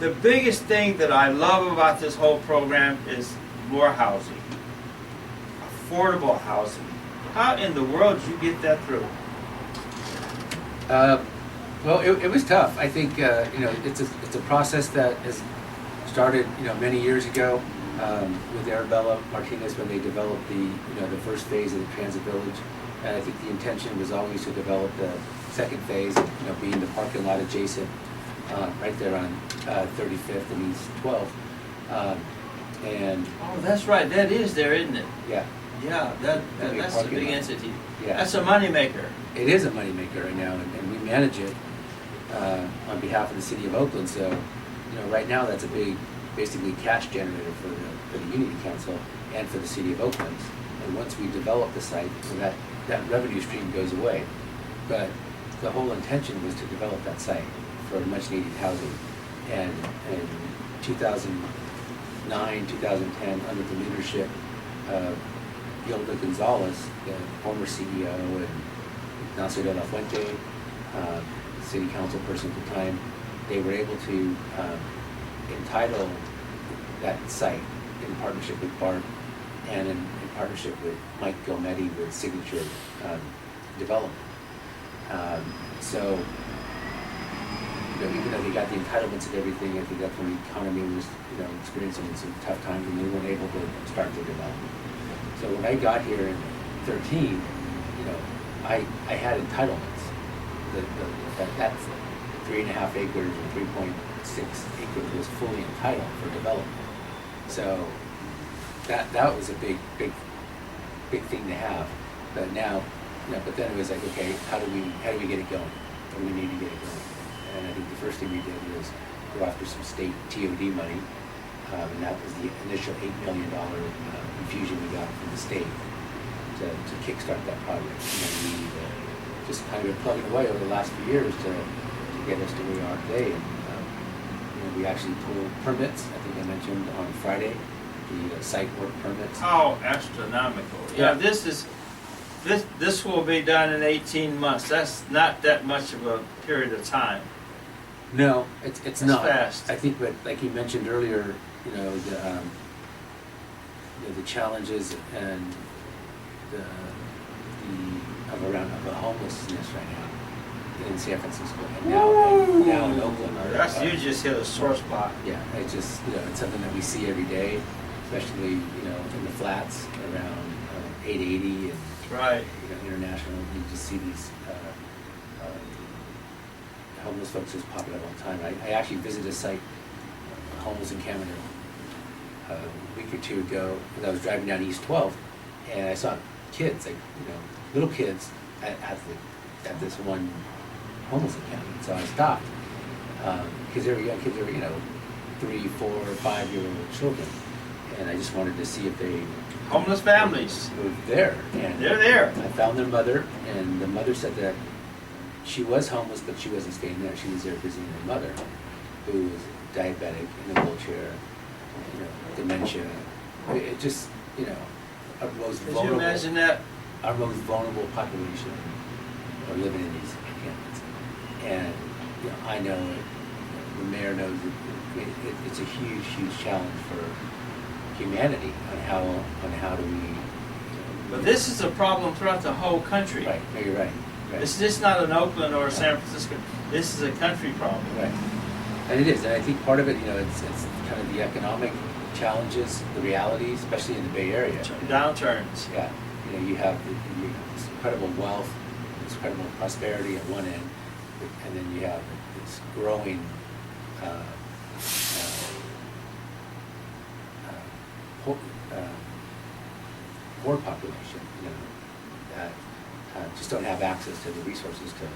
The biggest thing that I love about this whole program is more housing, affordable housing. How in the world did you get that through? Well, it was tough. I think it's a process that has started many years ago with Arabella Martinez when they developed the first phase of the transit village. And I think the intention was always to develop the second phase, being the parking lot adjacent right there on 35th and East 12th. And Oh, that's right. That is there, isn't it? yeah, Yeah, that's a big lot. entity. Yeah. That's a moneymaker. It is a moneymaker right now, and we manage it on behalf of the city of Oakland. So, right now that's a big, basically cash generator for the Unity Council and for the city of Oakland. And once we develop the site, that revenue stream goes away. But the whole intention was to develop that site for much needed housing. And in 2009, 2010, under the leadership of Gilda Gonzalez, the former CEO, and Ignacio de la Fuente, city council person at the time, they were able to entitle that site in partnership with Bart and in partnership with Mike Gilmetti with Signature Development. So, even though they got the entitlements and everything, I think that's when the economy was, experiencing some tough times and they weren't able to start the development. So when I got here in 13, I had entitlements. That's 3.5 acres and 3.6 acres was fully entitled for development. So that was a big thing to have. But now, but then it was like, okay, how do we get it going? What do we need to get it going? And I think the first thing we did was go after some state TOD money, and that was the initial $8 million infusion we got from the state to kickstart that project. And then we just kind of been plugging away over the last few years to get us to where we are today. And we actually pulled permits. I think I mentioned on Friday the site work permits. How astronomical! Yeah, this will be done in 18 months. That's not that much of a period of time. No, it's not. Fast. I think, but like you mentioned earlier, the challenges and the homelessness right now in San Francisco and now in Oakland. You just hit a sore spot. Yeah, it's just it's something that we see every day, especially in the flats around 880 and Right. International. You just see these homeless folks just popping up all the time. I actually visited a site, homeless encampment, a week or two ago. And I was driving down East 12th, and I saw kids, little kids at this one homeless encampment. So I stopped because they were young kids. They were 3, 4, 5-year-old children, and I just wanted to see if they Homeless families. moved there. And They're there. I found their mother, and the mother said that she was homeless, but she wasn't staying there. She was there visiting her mother, who was diabetic, in a wheelchair, dementia. It just, our most Could you vulnerable. imagine that? Our most vulnerable population are living in these encampments. And I know it. The mayor knows it's a huge, huge challenge for humanity on how do we. But this is a problem throughout the whole country. Right. No, you're right. Right. It's just not an Oakland or a San Francisco. This is a country problem. Right. And it is, and I think part of it, it's kind of the economic challenges, the realities, especially in the Bay Area. Downturns. Yeah, you have this incredible wealth, this incredible prosperity at one end, and then you have this growing poor population, that just don't have access to the resources to.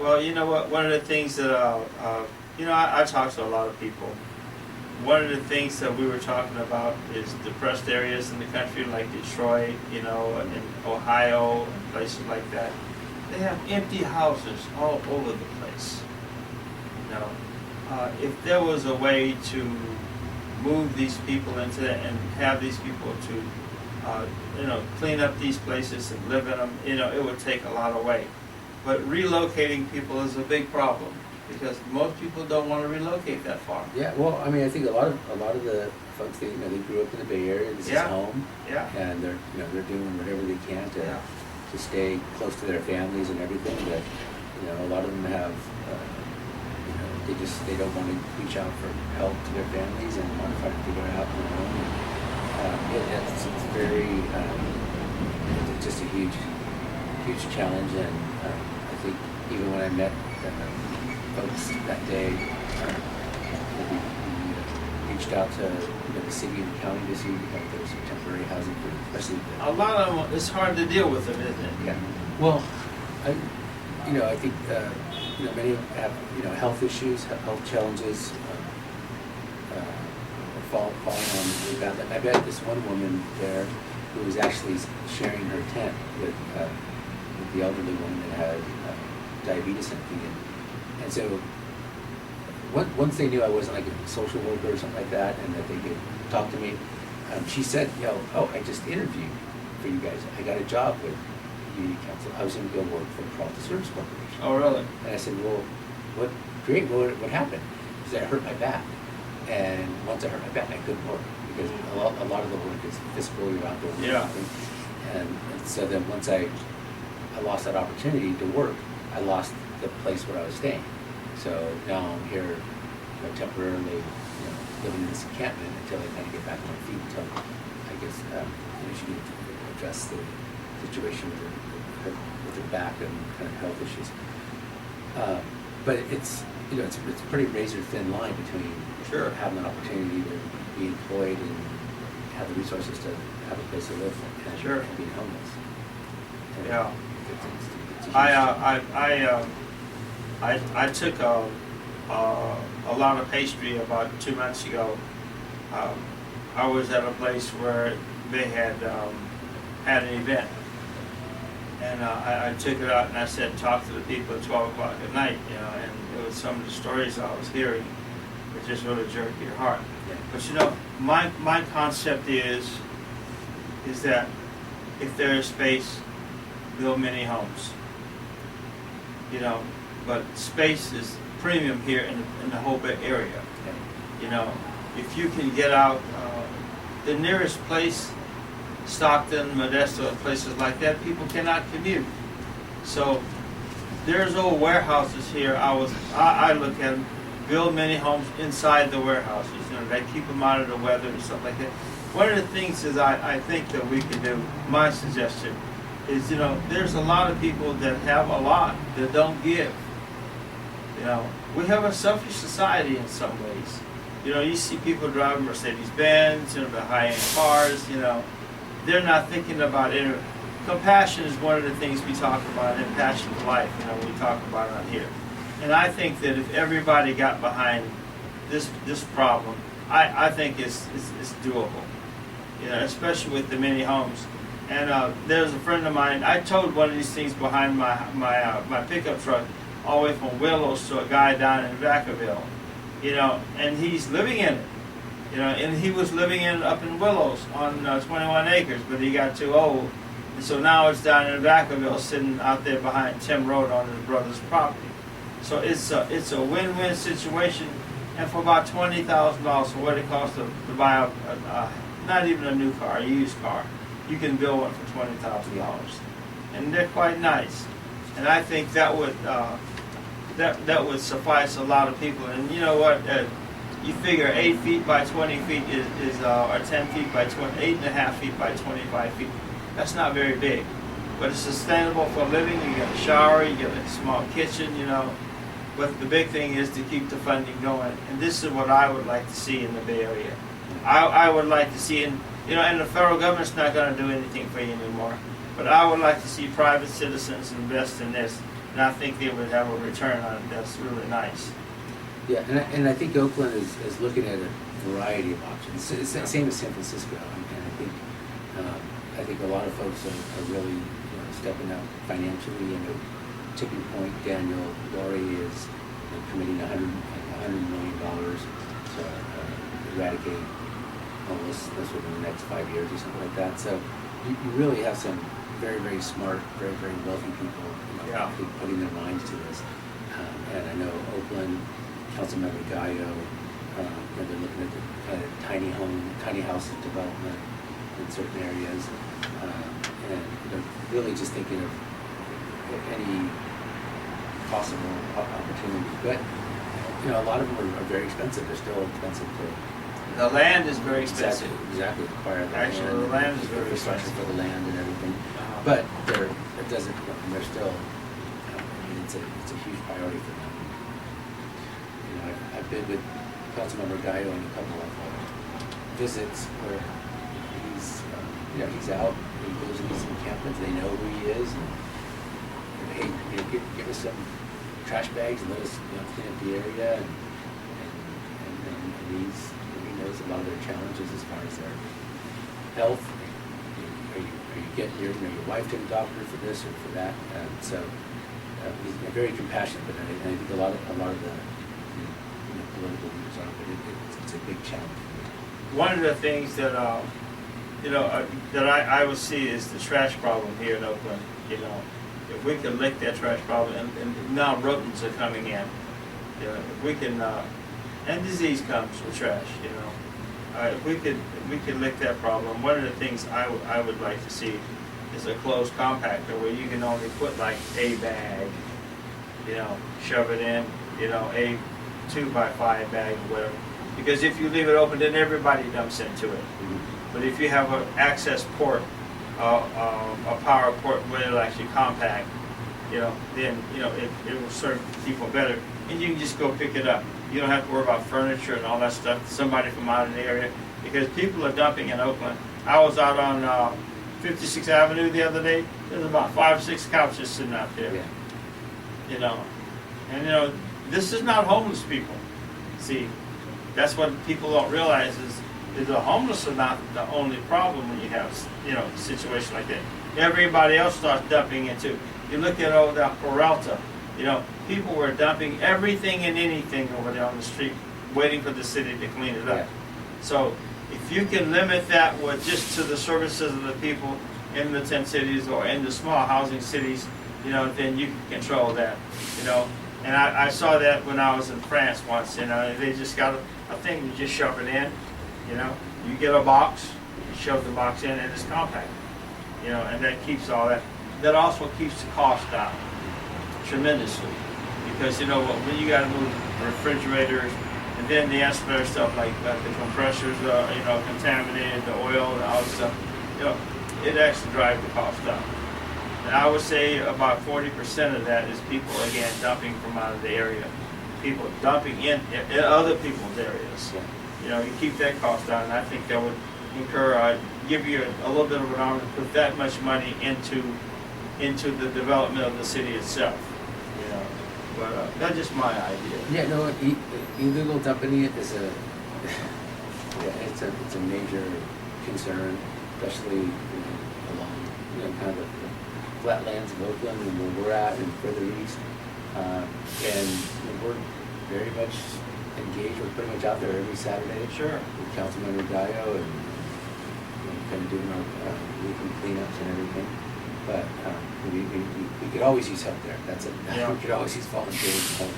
Well, you know what? One of the things that I talk to a lot of people. One of the things that we were talking about is depressed areas in the country, like Detroit, and Ohio, and places like that. They have empty houses all over the place. If there was a way to move these people into that and have these people to, clean up these places and live in them, it would take a lot away. But relocating people is a big problem because most people don't want to relocate that far. Yeah, well, I mean, I think a lot of the folks they grew up in the Bay Area. This is home, and they're doing whatever they can to stay close to their families and everything. But a lot of them have. They don't want to reach out for help to their families and want to try to figure it out on their own. It's very, it's just a huge challenge, and I think even when I met folks that day, we reached out to the city and the county to see if there was some temporary housing for, especially a lot of them. It's hard to deal with them, isn't it? Yeah. Well, I think. Many have, health issues, health challenges, falling on that. I met this one woman there who was actually sharing her tent with the elderly woman that had diabetes and everything. And so once they knew I wasn't like a social worker or something like that, and that they could talk to me, she said, I just interviewed for you guys. I got a job with Community Council. I was going to go work for Carlton Service Corporation. Oh, really? And I said, well, what happened? She said, I hurt my back. And once I hurt my back, I couldn't work because a lot of the work is physical, you're out there. Yeah. And so then once I lost that opportunity to work, I lost the place where I was staying. So now I'm here temporarily, living in this encampment until I kind of get back on my feet. Until I guess she can address the situation with her back and kind of health issues. But it's it's a pretty razor thin line between having an opportunity to be employed and have the resources to have a place to live and being homeless. And I took a lot of pastry about 2 months ago. I was at a place where they had an event. And I took it out and I said, talk to the people at 12 o'clock at night, and it was some of the stories I was hearing that just really jerked your heart. Yeah. But my concept is that if there is space, build many homes. But space is premium here in the whole Bay Area. Yeah. If you can get out, the nearest place, Stockton, Modesto, places like that, people cannot commute. So there's old warehouses here. I look at them, build many homes inside the warehouses. They keep them out of the weather and stuff like that. One of the things is I think that we can do, my suggestion, is there's a lot of people that have a lot that don't give. We have a selfish society in some ways. You see people driving Mercedes-Benz, the high-end cars, they're not thinking about it. Compassion is one of the things we talk about in Passion for Life, we talk about it on here. And I think that if everybody got behind this problem, I think it's doable, especially with the many homes. And there's a friend of mine, I towed one of these things behind my pickup truck all the way from Willows to a guy down in Vacaville, and he's living in it. And he was living up in Willows on 21 acres, but he got too old. And so now it's down in Vacaville, sitting out there behind Tim Road on his brother's property. So it's a win-win situation. And for about $20,000, for what it costs to buy not even a new car, a used car, you can build one for $20,000. And they're quite nice. And I think that would suffice a lot of people. And you know what? You figure 8 feet by 20 feet or 10 feet by 8.5 feet by 25 feet. That's not very big, but it's sustainable for living. You get a shower, you get a small kitchen, But the big thing is to keep the funding going. And this is what I would like to see in the Bay Area. I would like to see, and You know, and the federal government's not going to do anything for you anymore. But I would like to see private citizens invest in this, and I think they would have a return on it. That's really nice. Yeah, and I think Oakland is looking at a variety of options. It's the same as San Francisco, and I think a lot of folks are really stepping up financially. Tipping Point, Daniel Laurie is committing $100 million to eradicate homelessness within the next 5 years or something like that. So you really have some very, very smart, very, very wealthy people putting their minds to this. And I know Oakland, Councilmember Gallo, they're looking at the kind of tiny house development in certain areas, and really just thinking of any possible opportunity. But a lot of them are very expensive. They're still expensive to. The land is very expensive. Exactly. Acquire the Actually, land, the land is very infrastructure expensive for the land and everything. But it doesn't. They're still. It's a huge priority for them. I've been with Councilmember Gallo on a couple of visits where he's out, he goes into some encampments, they know who he is, and hey, give us some trash bags and let us clean up the area, and he knows a lot of their challenges as far as their health. Are you getting your wife to the doctor for this or for that? So he's very compassionate, but I think a lot of the political leaders are, but it's a big challenge. One of the things that that I would see is the trash problem here in Oakland. If we could lick that trash problem, and now rodents are coming in. If we can, and disease comes with trash. If we could lick that problem. One of the things I would like to see is a closed compactor where you can only put like a bag. Shove it in. A 2x5 bag or whatever. Because if you leave it open, then everybody dumps into it. Mm-hmm. But if you have an access port, a power port where it'll actually compact, then it will serve people better, and you can just go pick it up. You don't have to worry about furniture and all that stuff. Somebody from out of the area, because people are dumping in Oakland. I was out on 56th Avenue the other day. There's about 5 or 6 couches sitting out there. Yeah. And this is not homeless people. See. That's what people don't realize is the homeless are not the only problem when you have a situation like that. Everybody else starts dumping into. You look at that Peralta, people were dumping everything and anything over there on the street, waiting for the city to clean it up. Yeah. So if you can limit that with just to the services of the people in the 10 cities or in the small housing cities, then you can control that. And I saw that when I was in France once. They just got a thing, you just shove it in. You get a box, you shove the box in, and it's compact. And that keeps all that. That also keeps the cost down tremendously, because when you got to move refrigerators, and then the ancillary stuff like the compressors, contaminated, the oil, and all this stuff. It actually drives the cost down. And I would say about 40% of that is people, again, dumping from out of the area. People dumping in other people's areas. You keep that cost down, and I think that would give you a little bit of an arm to put that much money into the development of the city itself. But that's just my idea. Yeah, no, illegal dumping is it's a major concern, especially along kind of the flatlands of Oakland and where we're at and further east. And we're very much engaged. We're pretty much out there every Saturday. Sure. With Councilmember Gallo and kind of doing our weekly cleanups and everything. But we could always use help there. That's it. Yeah. We could always use volunteers and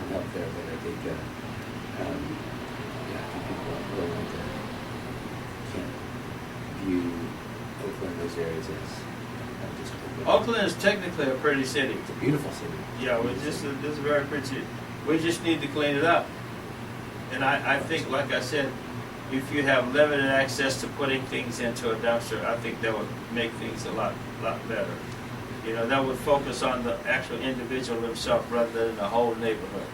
help there. But I think, I think people really can't view Oakland, those areas as just Oakland is technically a pretty city. It's a beautiful city. Yeah, this is a very pretty city. We just need to clean it up. And I think, like I said, if you have limited access to putting things into a dumpster, I think that would make things a lot better. That would focus on the actual individual himself rather than the whole neighborhood.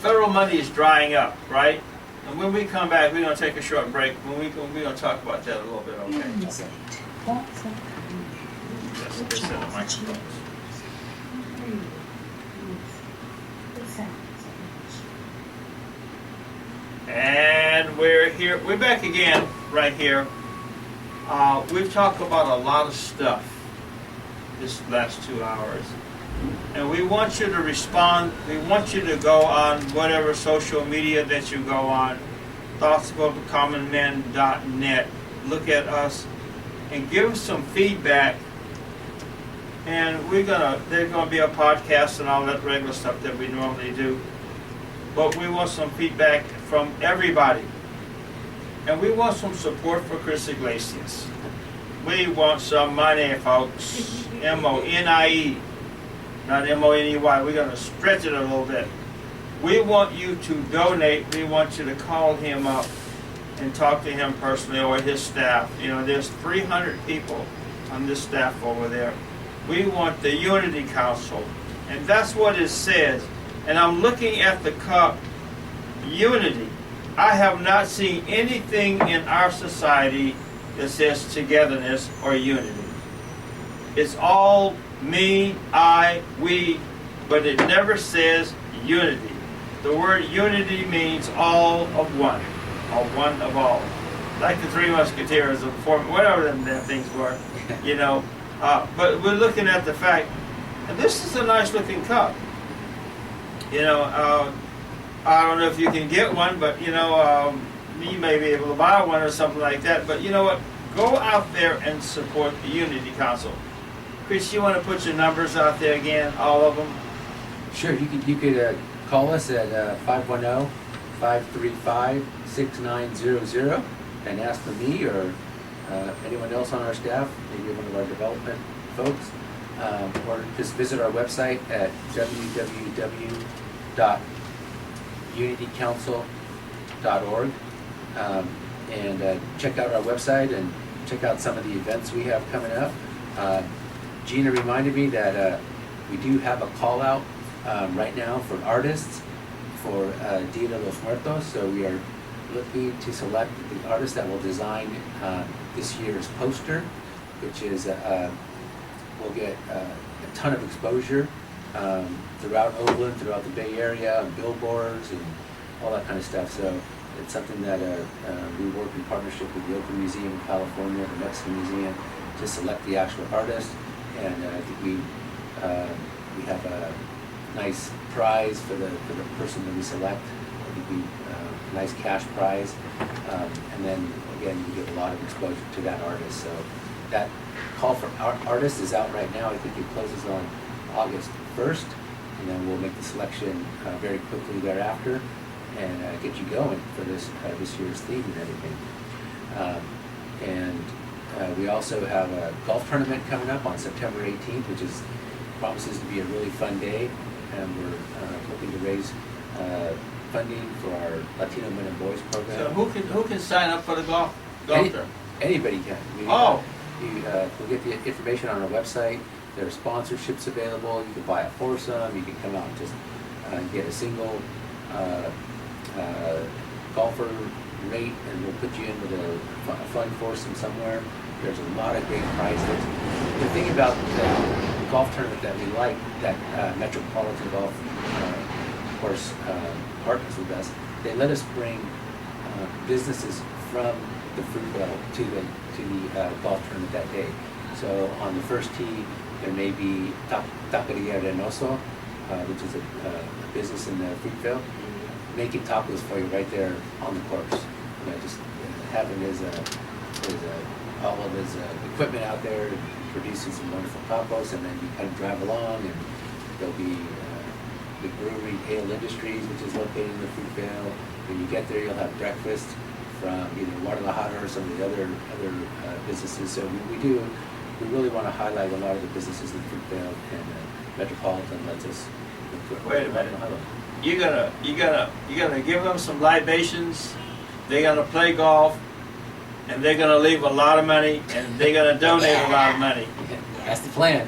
Federal money is drying up, right? And when we come back, we're going to take a short break. We're going to talk about that a little bit, okay? Yes, they said the microphones. And we're here. We're back again, right here. We've talked about a lot of stuff this last 2 hours. And we want you to respond. We want you to go on whatever social media that you go on, thoughtsofcommonmen.net. Look at us and give us some feedback. And there's gonna be a podcast and all that regular stuff that we normally do. But we want some feedback from everybody. And we want some support for Chris Iglesias. We want some money, folks. M-O-N-I-E. Not M-O-N-E-Y. We're going to stretch it a little bit. We want you to donate. We want you to call him up and talk to him personally or his staff. You know, there's 300 people on this staff over there. We want the Unity Council. And that's what it says. And I'm looking at the cup, unity. I have not seen anything in our society that says togetherness or unity. It's all me, I, we, but it never says unity. The word unity means all of one, or one of all. Like the Three Musketeers or whatever them things were, you know. But we're looking at the fact, and this is a nice looking cup. You know, I don't know if you can get one, but you know, you may be able to buy one or something like that. But you know what? Go out there and support the Unity Council. Chris, you want to put your numbers out there again, all of them? Sure, you could call us at 510-535-6900 and ask for me or anyone else on our staff, maybe one of our development folks, or just visit our website at www.unitycouncil.org and check out our website and check out some of the events we have coming up. Gina reminded me that we do have a call out right now for artists for Dia de los Muertos, so we are looking to select the artist that will design this year's poster, which is we'll get a ton of exposure throughout Oakland, throughout the Bay Area, on billboards and all that kind of stuff. So it's something that we work in partnership with the Oakland Museum in California, the Mexican Museum, to select the actual artist. And I think we have a nice prize for the person that we select. I think we a nice cash prize, and then again we get a lot of exposure to that artist. So that call for artists is out right now. I think it closes on August 1st, and then we'll make the selection very quickly thereafter and get you going for this year's theme and everything. We also have a golf tournament coming up on September 18th, which promises to be a really fun day, and we're hoping to raise funding for our Latino men and boys program. So who can sign up for the golf tournament? Anybody can. We'll get the information on our website. There are sponsorships available. You can buy a foursome. You can come out and just get a single golfer rate, and we'll put you in with a fun foursome somewhere. There's a lot of great prizes. The thing about the golf tournament that we like, that Metropolitan Golf, of course, partners with us, they let us bring businesses from the fruit belt to the golf tournament that day. So on the first tee, there may be Taqueria Reynoso, which is a business in the fruit belt, making tacos for you right there on the course. You know, just having all of his equipment out there, producing some wonderful tacos, and then you kind of drive along, and there'll be the brewery Ale Industries, which is located in the fruit belt. When you get there, you'll have breakfast from either Guadalajara or some of the other businesses. So we really want to highlight a lot of the businesses in the fruit belt, and Metropolitan lets us. Wait a minute. You're gonna give them some libations. They're gonna play golf, and they're gonna leave a lot of money, and they're gonna donate a lot of money. That's the plan.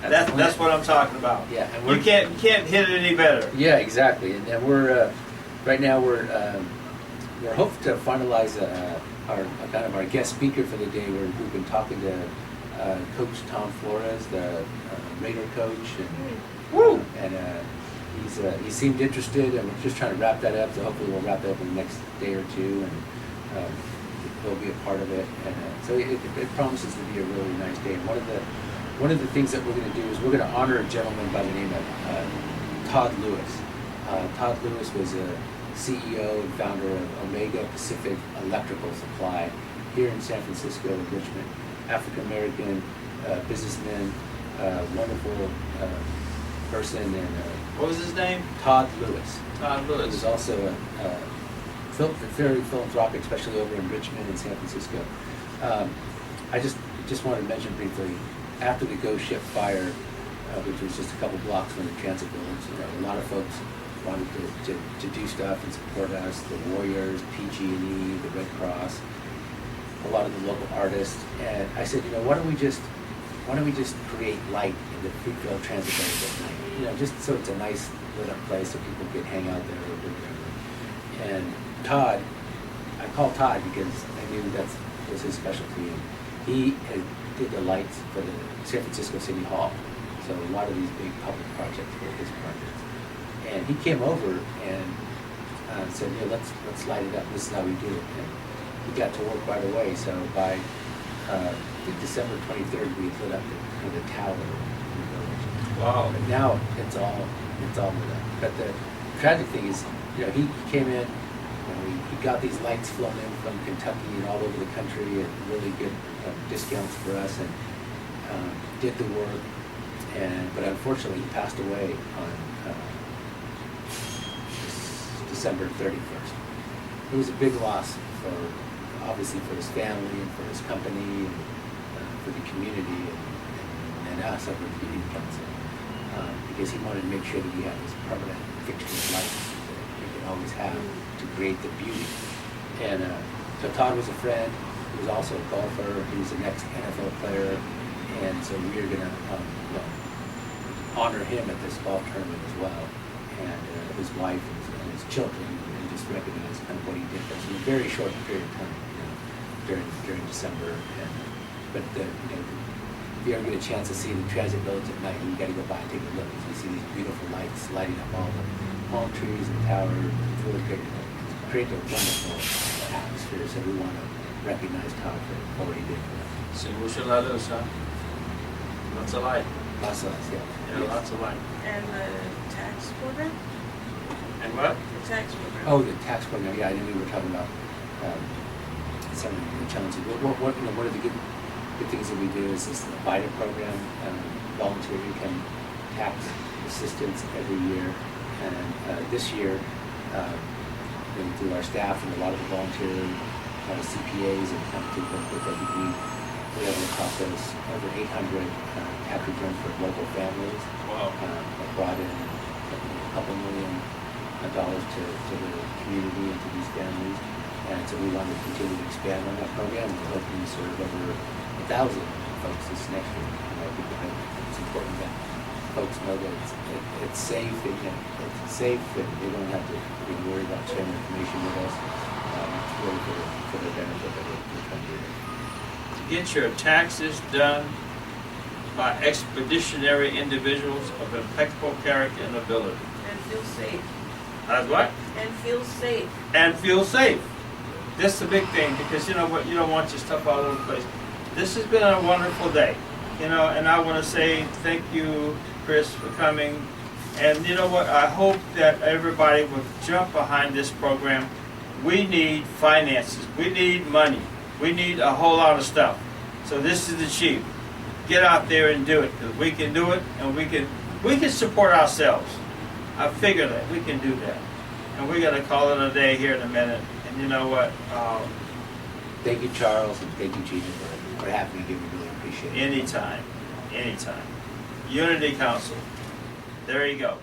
That's what I'm talking about. Yeah, and you can't hit it any better. Yeah, exactly. And we're right now we're we're hoping to finalize our kind of our guest speaker for the day. We've been talking to Coach Tom Flores, the Raider coach, and he seemed interested, and we're just trying to wrap that up. So hopefully we'll wrap that up in the next day or two, and he'll be a part of it. And so it promises to be a really nice day. And one of the things that we're going to do is we're going to honor a gentleman by the name of Todd Lewis. Todd Lewis was a CEO and founder of Omega Pacific Electrical Supply here in San Francisco and Richmond. African American businessman, wonderful person, and What was his name? Todd Lewis. Todd He Lewis. was also very philanthropic, especially over in Richmond and San Francisco. I just wanted to mention briefly, after the Go Ship fire, which was just a couple blocks from the transit village, a lot of folks wanted to do stuff and support us, the Warriors, PG&E, the Red Cross, a lot of the local artists. And I said, why don't we just create light in the Fruitville transit village at night? Just so it's a nice lit up place so people can hang out there or do whatever. And Todd, I called Todd because I knew that was his specialty. And he did the lights for the San Francisco City Hall. So a lot of these big public projects were his projects. And he came over and said, let's light it up. This is how we do it. And he got to work right away. So by I think December 23rd, we lit up the tower in the village. Wow. But now it's all lit up. But the tragic thing is, he came in, he got these lights flown in from Kentucky and all over the country at really good discounts for us, and did the work. But unfortunately, he passed away on December 31st. It was a big loss obviously for his family and for his company and for the community and us over the Community Council, because he wanted to make sure that we had this permanent fixture light that we could always have to create the beauty. And so Todd was a friend. He was also a golfer. He was the next NFL player, and so we are going to honor him at this golf tournament as well, and his wife and his children, and just recognize kind of what he did for us in a very short period of time, during December. But if you ever get a chance to see the transit village at night, you got to go by and take a look. You see these beautiful lights lighting up all the palm trees and towers. It's really great. It's created a wonderful atmosphere. So we want to recognize Todd for what he did for us. See, mucho la luz, huh? Lots of light. Lots of us, yeah. Yeah, lots of light. And the tax program? And what? The tax program. Oh, the tax program. Yeah, I knew we were talking about some of the challenges. One of the good things that we do is this VITA program, volunteer income tax assistance every year. And this year, through our staff and a lot of the volunteer CPAs and people with I think we were able to process over 800 tax returns for local families. Wow. That brought in a couple $1 million to the community and to these families. And so we want to continue to expand on that program. We're hoping to serve over 1,000 folks this next year. I think that it's important that folks know that it's safe. It's safe, and they don't have to worry about sharing information with us. It's really for the benefit of the country. Get your taxes done by expeditionary individuals of impeccable character and ability. And feel safe. That's what? And feel safe. And feel safe. That's the big thing, because you know what, you don't want your stuff all over the place. This has been a wonderful day, and I want to say thank you, Chris, for coming. And you know what, I hope that everybody would jump behind this program. We need finances. We need money. We need a whole lot of stuff. So this is the chief. Get out there and do it, because we can do it, and we can support ourselves. I figure that we can do that. And we're going to call it a day here in a minute. And you know what? Thank you, Charles, and thank you, Gina, for having me. We really appreciate it. Anytime. Unity Council. There you go.